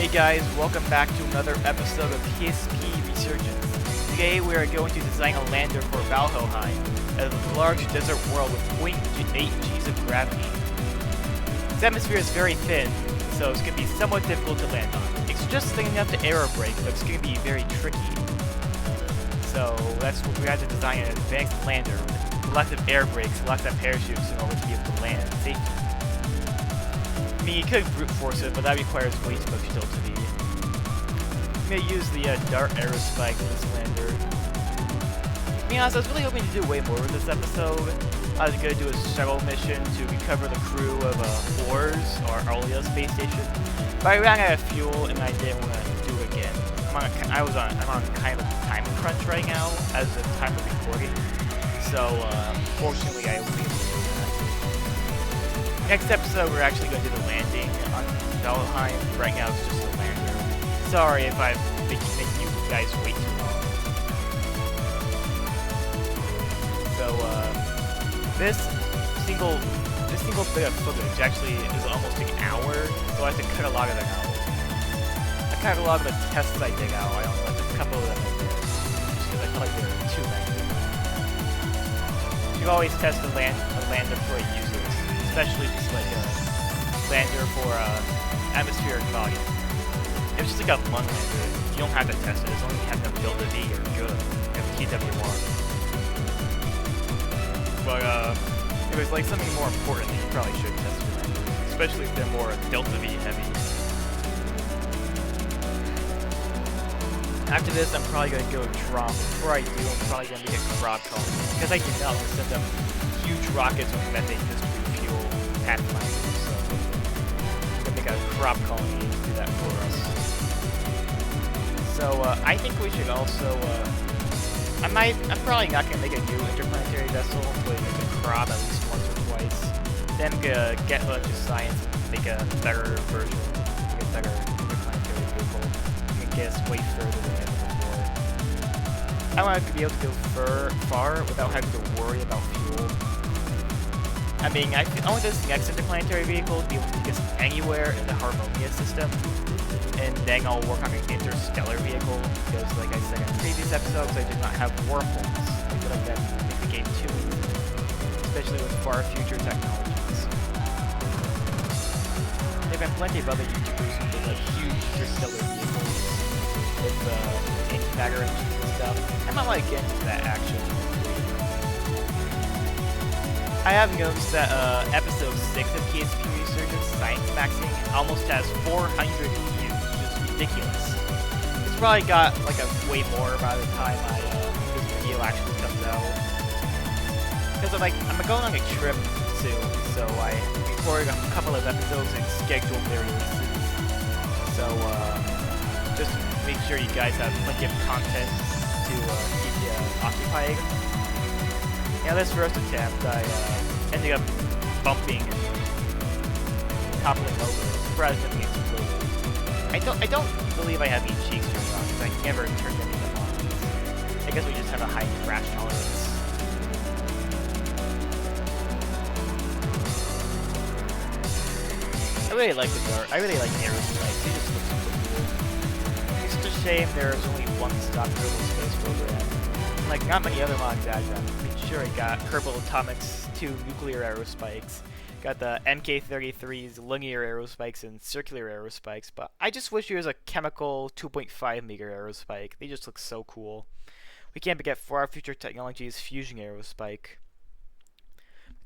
Hey guys, welcome back to another episode of KSP Resurgence. Today we are going to design a lander for Valheilheim, a large desert world with 0.8 Gs of gravity. Its atmosphere is very thin, so it's going to be somewhat difficult to land on. It's just thin enough to aero brake, but it's going to be very tricky. So that's what we had to design an advanced lander with lots of air brakes, lots of parachutes in order to be able to land safely. I mean, you could brute force it, but that requires way too much tilted. I'm going to use the dart aerospike for this lander. To be honest, I was really hoping to do way more with this episode. I was going to do a shuttle mission to recover the crew of Ors, or Aulia space station. But I ran out of fuel, and I didn't want to do it again. I'm on kind of a time crunch right now, as the time of recording. So, fortunately, I won't be able to do that. Next episode, we're actually going to do the landing on Valheim. Right now, it's just a lander. Sorry if I'm making you guys wait too long. So, this single bit of footage actually is almost an hour, so I have to cut a lot of it out. I cut a lot of the tests I dig out. I only left a couple of them in there, just because I felt like they were too many. You always test a lander before you use it, especially just like a lander for atmospheric volume. If it's just like a lung lander, you don't have to test it as long as you have no ability or good and TW1. But if it's like something more important, then you probably should test your landers, especially if they're more Delta V heavy. After this, I'm probably going to go drop. Before I do, I'm probably going to make a crop colony, because I can now send them huge rockets with methane just to refuel pathfinders, so I'm going to make a crop colony to do that for us. So, I think we should also, I'm probably not going to make a new interplanetary vessel, but make a crop at least once or twice. Then I'm going to get a bunch of science and make a better version, make a better interplanetary vehicle. Get us way further than ever before. I want to be able to go far without having to worry about fuel. I mean, I want this next interplanetary vehicle to be able to take us anywhere in the Harmonia system, and then I'll work on an interstellar vehicle, because like I said in previous episodes, I did not have wormholes. I feel like that would make the game too easy, especially with far future technologies. There have been plenty of other YouTubers who did like huge interstellar vehicles with antimatter engines and stuff. I might want to get into that action. I have noticed that episode 6 of KSP Resurgence Science Maxing almost has 400 views, which is ridiculous. It's probably got like a way more by the time this video actually comes out. Because I'm going on a trip soon, so I recorded a couple of episodes and scheduled their releases. So just make sure you guys have plenty of content to keep you occupied. Yeah, this first attempt, I ended up bumping and toppling over. Surprised nothing exploded. I don't believe I have any cheeks turned on, because I never turned any of them on. I guess we just have a high crash tolerance. I really like the dart. I really like aerospikes. They just look super cool. It's just a shame there's only one stock Kerbal space program. Like, not many other mods add them. I mean, sure, I got Kerbal Atomics 2 nuclear aerospikes, got the MK33's linear aerospikes and circular aerospikes, but I just wish there was a chemical 2.5 meter aerospike. They just look so cool. We can't get far future technology's fusion aerospike.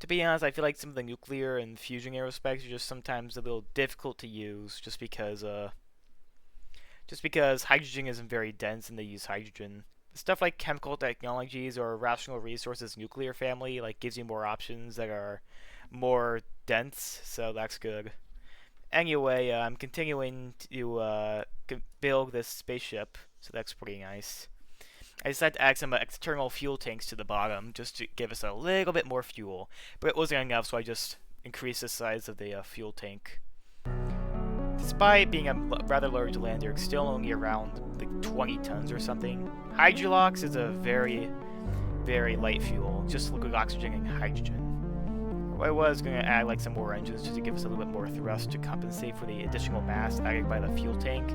To be honest, I feel like some of the nuclear and fusion aerospikes are just sometimes a little difficult to use, just because hydrogen isn't very dense and they use hydrogen. Stuff like chemical technologies or rational resources nuclear family gives you more options that are more dense, so that's good. Anyway, I'm continuing to build this spaceship, so that's pretty nice. I decided to add some external fuel tanks to the bottom just to give us a little bit more fuel, but it wasn't enough, so I just increased the size of the fuel tank. Despite being a rather large lander, it's still only around like 20 tons or something. Hydrolox is a very, very light fuel, just liquid oxygen and hydrogen. I was going to add like some more engines just to give us a little bit more thrust to compensate for the additional mass added by the fuel tank.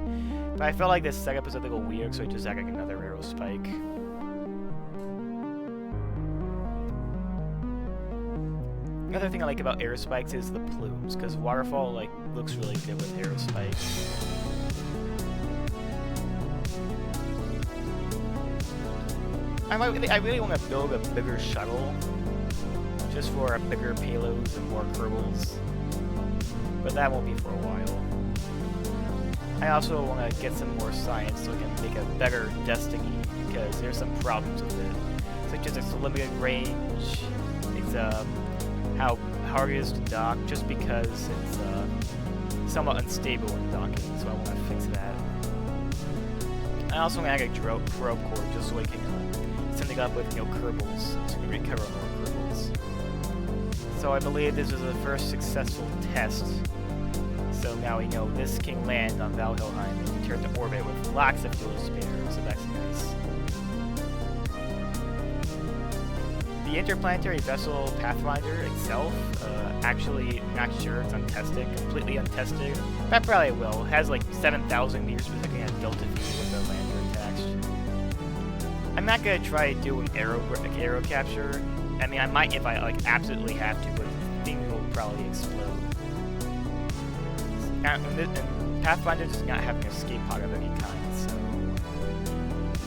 But I felt like this setup was a little weird, so I just added another aerospike. Another thing I like about aerospikes is the plumes, because waterfall like looks really good with aerospikes. I really want to build a bigger shuttle, just for a bigger payloads and more Kerbals, but that won't be for a while. I also want to get some more science so I can make a better Destiny, because there's some problems with it, such as its limited range, its how hard it is to dock, just because it's somewhat unstable when docking, so I want to fix that. I also want to add a probe core just so I can send it up with Kerbals, so we can recover more Kerbals. So I believe this was the first successful test. So now we know this can land on Valheilheim and return to orbit with lots of fuel spare, so that's nice. The interplanetary vessel Pathfinder itself, actually not sure, it's untested, completely untested. That probably will. It has like 7,000 meters per second at delta V with the lander attached. I'm not gonna try doing aero capture. I mean, I might if I like absolutely have to, but things will probably explode. And Pathfinder does not have an escape pod of any kind, so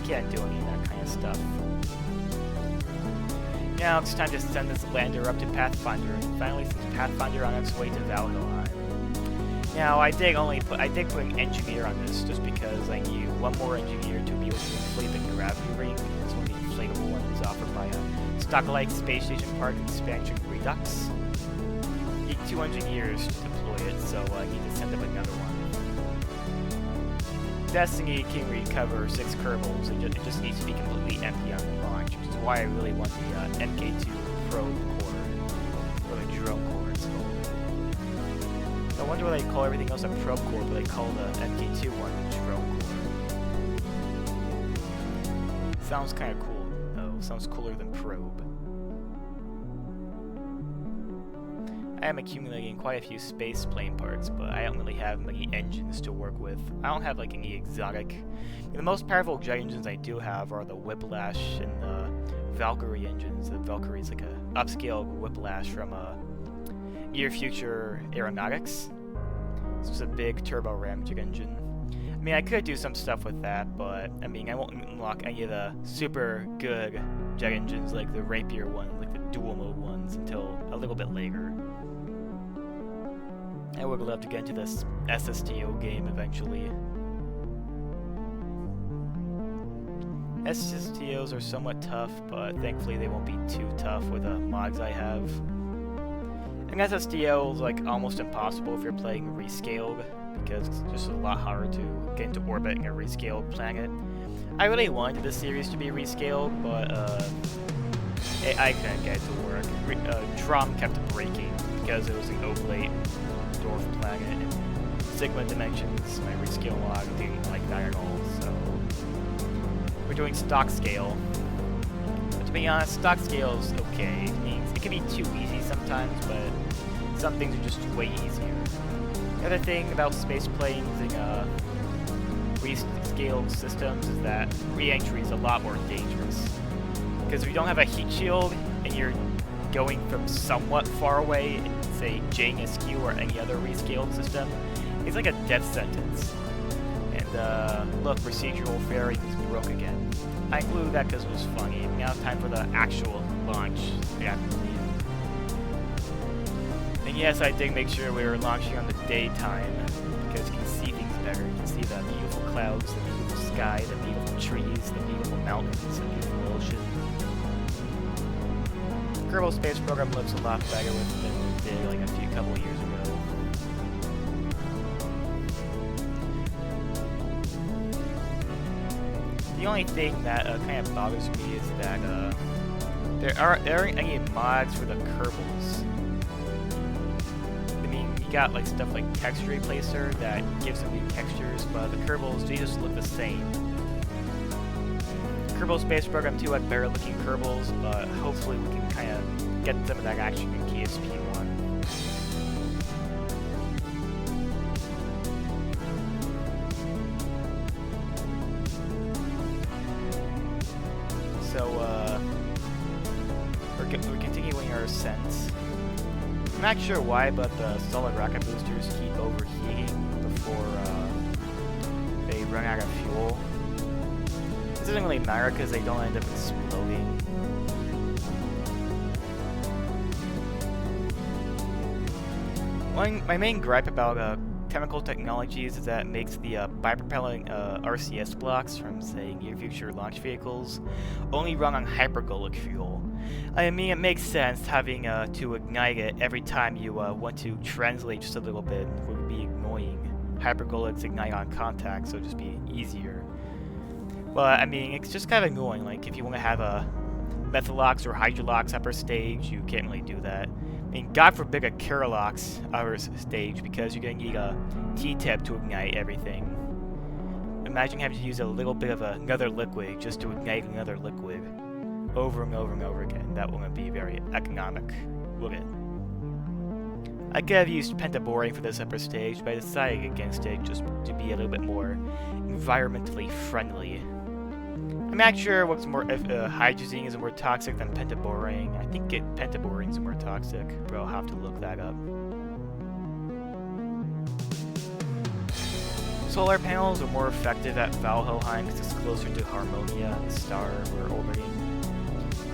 you can't do any of that kind of stuff. Now it's time to send this lander up to Pathfinder, and finally send Pathfinder on its way to Valheilheim. Now I did put an engineer on this just because I need one more engineer to be able to inflate the gravity ring. It's one of the inflatable ones offered by Stocklight Space Station Park Expansion Redux. You need 2 engineers to deploy it, so I need to send up another one. Destiny can recover 6 Kerbals, it just needs to be completely empty on launch, which is why I really want the MK2 probe core, or the drone core it's called. I wonder why they call everything else a probe core, but they call the MK2 one drone core. Sounds kind of cool, though. Sounds cooler than probe. I am accumulating quite a few space plane parts, but I don't really have many engines to work with. I don't have like any exotic. The most powerful jet engines I do have are the Whiplash and the Valkyrie engines. The Valkyrie is like a upscale Whiplash from near future Aeronautics. It's just a big turbo ram jet engine. I mean, I could do some stuff with that, but I mean, I won't unlock any of the super good jet engines like the Rapier ones, like the dual mode ones, until a little bit later. I would love to get into this SSTO game eventually. SSTOs are somewhat tough, but thankfully they won't be too tough with the mods I have. And SSTO is like almost impossible if you're playing rescaled, because it's just a lot harder to get into orbit in a rescaled planet. I really wanted this series to be rescaled, but I couldn't get it to work. Drum kept breaking because it was an oblate dwarf planet, and Sigma Dimensions, my rescale log, didn't like that at all, so we're doing stock scale. But to be honest, stock scale is okay. It can be too easy sometimes, but some things are just way easier. The other thing about space planes and rescale systems is that re-entry is a lot more dangerous. Because if you don't have a heat shield and you're going from somewhat far away, say JSQ or any other rescaled system, it's like a death sentence. And look, procedural fairings broke again. I included that because it was funny. Now time for the actual launch. Yeah. And yes, I did make sure we were launching on the daytime, because you can see things better. You can see the beautiful clouds, the beautiful sky, the beautiful trees, the beautiful mountains, the beautiful ocean. Kerbal Space Program looks a lot better with than it did like a couple of years ago. The only thing that kind of bothers me is that there aren't any mods for the Kerbals. I mean, you got like stuff like Texture Replacer that gives them new textures, but the Kerbals, they just look the same. Kerbal Space Program 2 had better looking Kerbals, but hopefully we can kind of get some of that action in KSP 1. So, we're continuing our ascent. I'm not sure why, but the solid rocket boosters keep overheating before they run out of fuel. This doesn't really matter because they don't end up exploding. My main gripe about chemical technologies is that it makes the bipropellant RCS blocks from, say, near-future launch vehicles only run on hypergolic fuel. I mean, it makes sense having to ignite it every time you want to translate just a little bit would be annoying. Hypergolics ignite on contact, so it'd just be easier. But, I mean, it's just kind of annoying. Like, if you want to have a Methalox or Hydrolox upper stage, you can't really do that. I mean, God forbid a Keralox upper stage, because you're going to need a T-tip to ignite everything. Imagine having to use a little bit of another liquid just to ignite another liquid over and over and over again. That wouldn't be very economic, would it? I could have used pentaborane for this upper stage, but I decided against it just to be a little bit more environmentally friendly. I'm not sure what's more, if hydrazine is more toxic than pentaborane. I think pentaborane is more toxic, but I'll have to look that up. Solar panels are more effective at Valheilheim because it's closer to Harmonia, the star we're orbiting.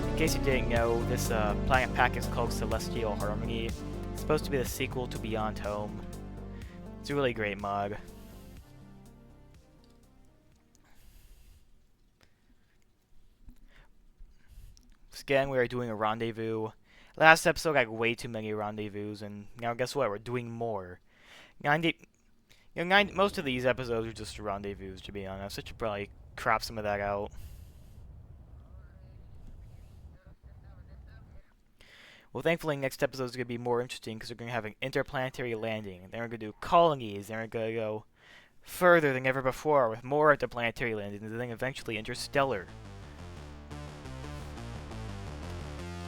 In case you didn't know, this planet pack is called Celestial Harmony. It's supposed to be the sequel to Beyond Home. It's a really great mod. Again, we are doing a rendezvous. Last episode got way too many rendezvous, and now guess what? We're doing more. Most of these episodes are just rendezvous, to be honest. I should probably crop some of that out. Well, thankfully, next episode is going to be more interesting because we're going to have an interplanetary landing. Then we're going to do colonies. Then we're going to go further than ever before with more interplanetary landings, and then eventually interstellar.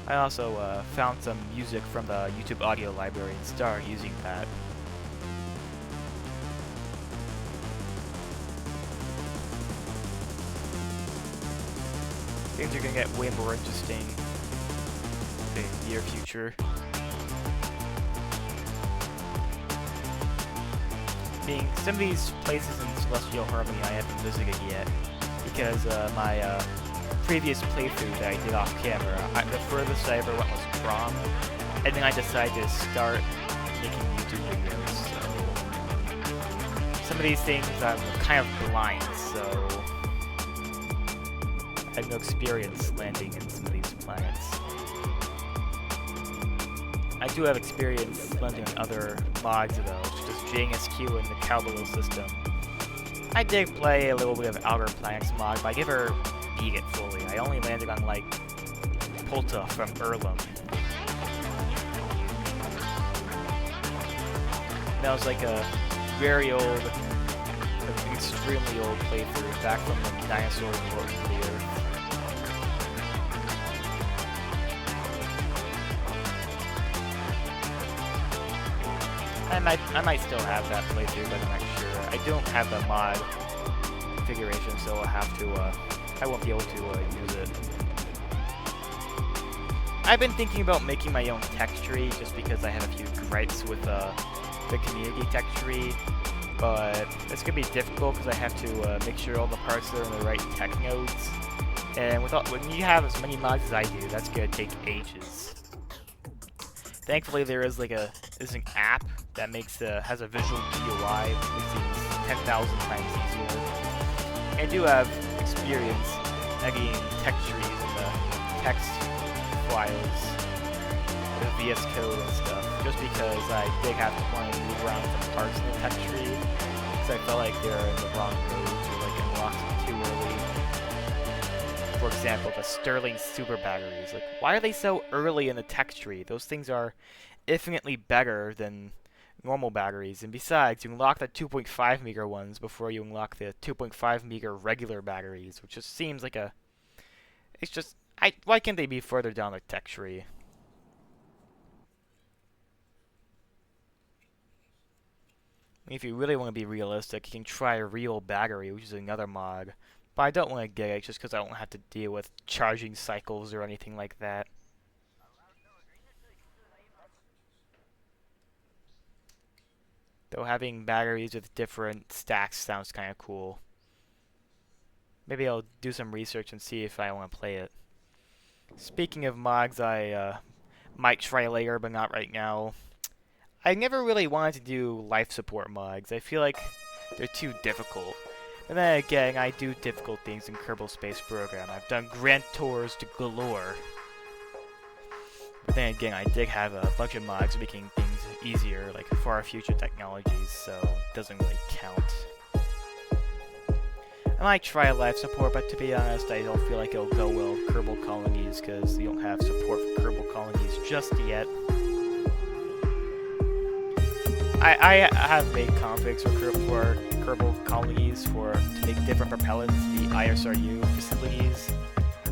I also found some music from the YouTube audio library and started using that. Things are going to get way more interesting in the near future. I mean, some of these places in Celestial Harmony I haven't visited yet because my previous playthrough that I did off camera, the furthest I ever went was prom, and then I decided to start making YouTube videos, so some of these things I'm kind of blind, so I have no experience landing in some of these planets. I do have experience landing on other mods though, such as JNSQ and the Kerbal system. I did play a little bit of Outer Planets mod, but I never beat it fully. I only landed on, like, Polta from Erlum. That was like a very old, extremely old playthrough back from the dinosaurs brought to the Earth. I might still have that playthrough, but I'm not sure. I don't have the mod configuration, so I'll have to, I won't be able to use it. I've been thinking about making my own text tree just because I have a few gripes with the community text tree, but it's going to be difficult because I have to make sure all the parts are in the right tech nodes, and when you have as many mods as I do, that's going to take ages. Thankfully, there is like an app that has a visual GUI, which makes things 10,000 times easier. I do have experience editing text trees and the text files, the VS Code and stuff, just because I did have to want to move around some parts in the text tree, because I felt like they're in the wrong nodes or like unlocked too early. For example, the Sterling Super Batteries. Like, why are they so early in the text tree? Those things are infinitely better than normal batteries, and besides, you unlock the 2.5 meter ones before you unlock the 2.5 meter regular batteries, which just seems like why can't they be further down the tech tree? If you really want to be realistic, you can try a real battery, which is another mod. But I don't want to get it just because I don't have to deal with charging cycles or anything like that. Though having batteries with different stacks sounds kind of cool. Maybe I'll do some research and see if I want to play it. Speaking of mods, I might try later, but not right now. I never really wanted to do life support mods. I feel like they're too difficult. And then again, I do difficult things in Kerbal Space Program. I've done grand tours to galore. But then again, I did have a bunch of mods making things easier, like far future technologies, so it doesn't really count. I might try life support, but to be honest, I don't feel like it'll go well with Kerbal colonies, because you don't have support for Kerbal colonies just yet. I have made configs for Kerbal colonies to make different propellants in the ISRU facilities.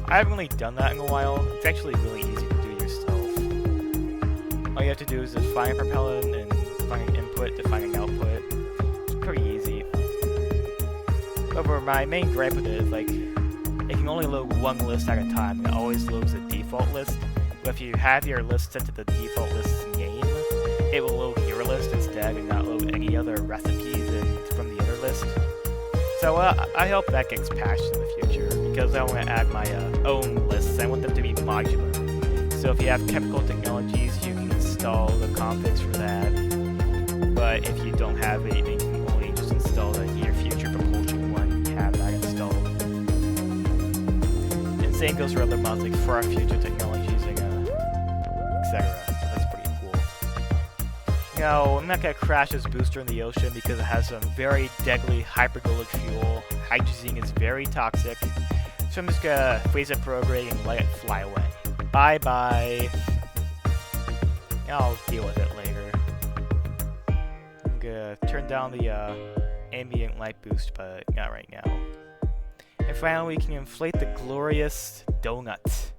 I haven't really done that in a while. It's actually really easy to do yourself. All you have to do is just find a propellant and find an input to find an output. It's pretty easy. However, my main gripe with it is like it can only load one list at a time, and it always loads the default list. But if you have your list set to the default list's name, it will load your list instead and not load any other recipes from the other list. So I hope that gets patched in the future, because I want to add my own lists. I want them to be modular. So if you have chemical technologies, you can install the configs for that. But if you don't have it, you can only just install the near future propulsion one and have that installed. And same goes for other mods like far future technologies and etc. No, I'm not going to crash this booster in the ocean because it has some very deadly hypergolic fuel. Hydrazine is very toxic. So I'm just going to freeze it program and let it fly away. Bye-bye. I'll deal with it later. I'm going to turn down the ambient light boost, but not right now. And finally, we can inflate the glorious donut.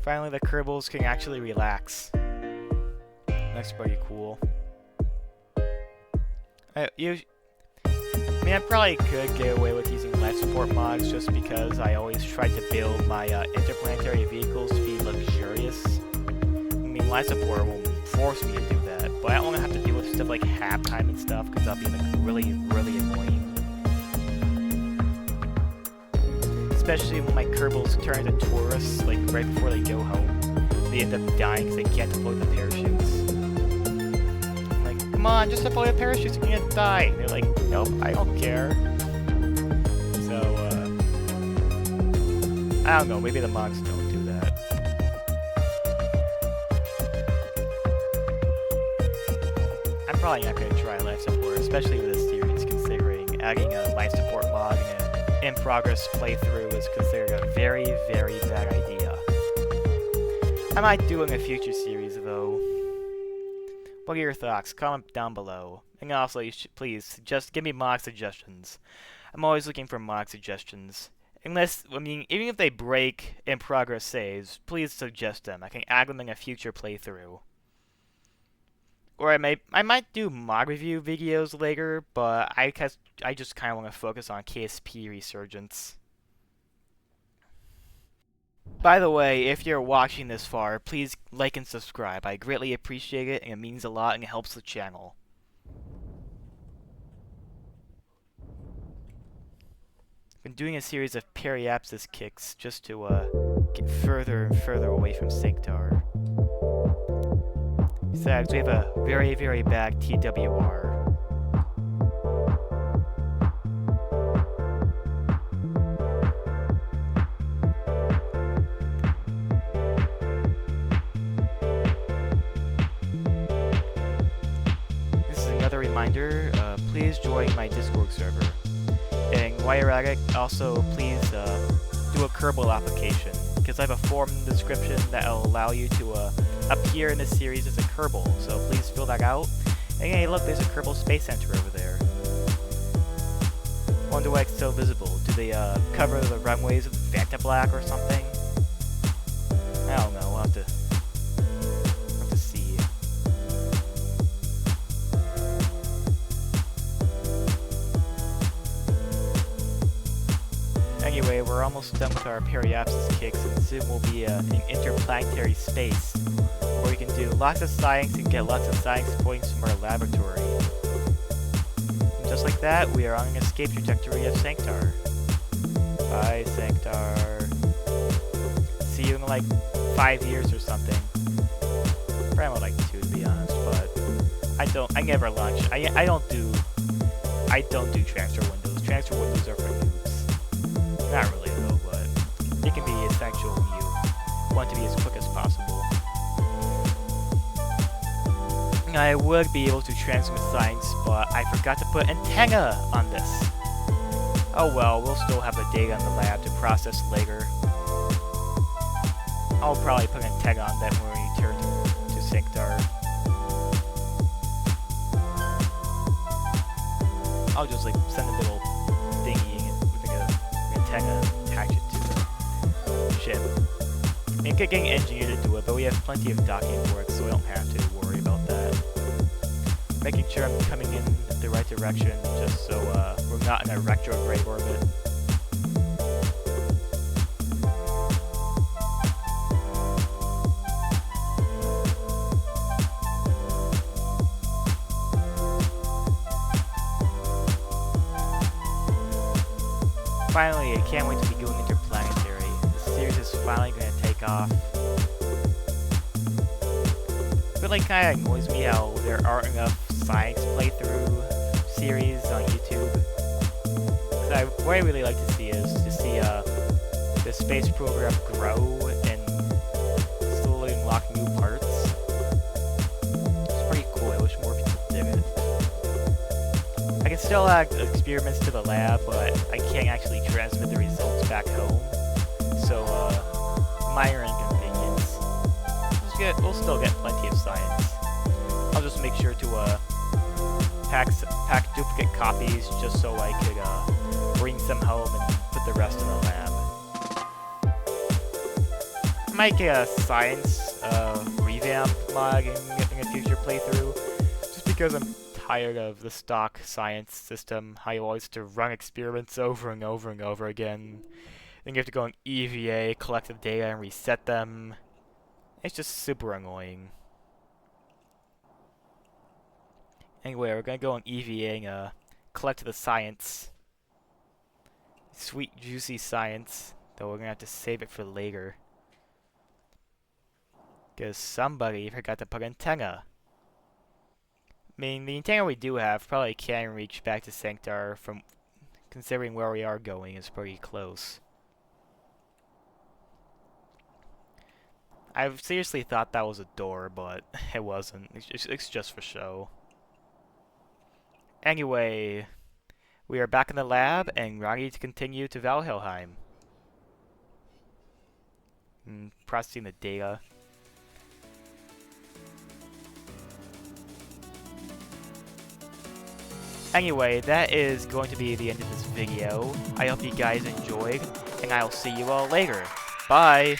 Finally, the Kerbals can actually relax. That's pretty cool. I mean, I probably could get away with using life support mods just because I always try to build my interplanetary vehicles to be luxurious. I mean, life support will force me to do that, but I don't want to have to deal with stuff like half time and stuff because that'll be like really, really annoying. Especially when my Kerbals turn into tourists, like right before they go home. They end up dying because they can't deploy the parachutes. I'm like, come on, just deploy the parachutes, you can't die. And they're like, nope, I don't care. So, I don't know, maybe the mods don't do that. I'm probably not going to try life support, especially with this series, considering adding a life support mod and in-progress playthrough is considered a very, very bad idea. I might do it in a future series, though. What are your thoughts? Comment down below. And also, you should please give me mod suggestions. I'm always looking for mod suggestions. Unless, I mean, even if they break in-progress saves, please suggest them. I can add them in a future playthrough. Or I might do mod review videos later, but I just kind of want to focus on KSP Resurgence. By the way, if you're watching this far, please like and subscribe. I greatly appreciate it, and it means a lot, and it helps the channel. I've been doing a series of periapsis kicks just to get further and further away from Sanctar. Besides, we have a very, very bad TWR. This is another reminder, please join my Discord server. And while you're at it, also please do a Kerbal application, because I have a form in the description that will allow you to appear in this series as a Kerbal, so please fill that out. And hey, look, there's a Kerbal Space Center over there. Wonder why it's so visible. Do they cover the runways with Vanta Black or something? I don't know, we'll have to see. almost done with our periapsis kicks, and soon we'll be in interplanetary space, where we can do lots of science and get lots of science points from our laboratory. And just like that, we are on an escape trajectory of Sanctar. Bye, Sanctar. See you in like 5 years or something. Probably more like 2 to be honest, but I never launch. I don't do transfer windows. Transfer windows are for noobs. Not really though, but it can be essential when you want to be as quick as possible. I would be able to transmit science, but I forgot to put antenna on this. Oh well, we'll still have the data in the lab to process later. I'll probably put an antenna on that when we return to Sanctar. I'll just like send a little thingy with like an antenna, attach it to the ship. It could get an engineer to do it, but we have plenty of docking ports, so we don't have to worry about that. Making sure I'm coming in the right direction, just so we're not in a retrograde orbit. Finally, I can't wait to be going interplanetary. The series is finally going to take off. But like, kind of annoys me how there aren't enough science playthrough series on YouTube. Because what I really like to see is to see the space program grow and slowly unlock new parts. It's pretty cool. I wish more people did it. I can still add experiments to the lab, but I can't actually transmit the results back home. So, minor inconvenience. We'll still get plenty of science. I'll just make sure to pack duplicate copies just so I could bring some home and put the rest in the lab. I might get a science revamp mod in a future playthrough, just because I'm tired of the stock science system. How you always have to run experiments over and over and over again. Then you have to go on EVA, collect the data, and reset them. It's just super annoying. Anyway, we're gonna go on EVA and collect the science. Sweet, juicy science. Though we're gonna have to save it for later. Because somebody forgot to put antenna. I mean, the antenna we do have probably can reach back to Sanctar from, considering where we are going, is pretty close. I seriously thought that was a door, but it wasn't. It's just for show. Anyway, we are back in the lab and ready to continue to Valheilheim. Processing the data. Anyway, that is going to be the end of this video. I hope you guys enjoyed, and I'll see you all later. Bye!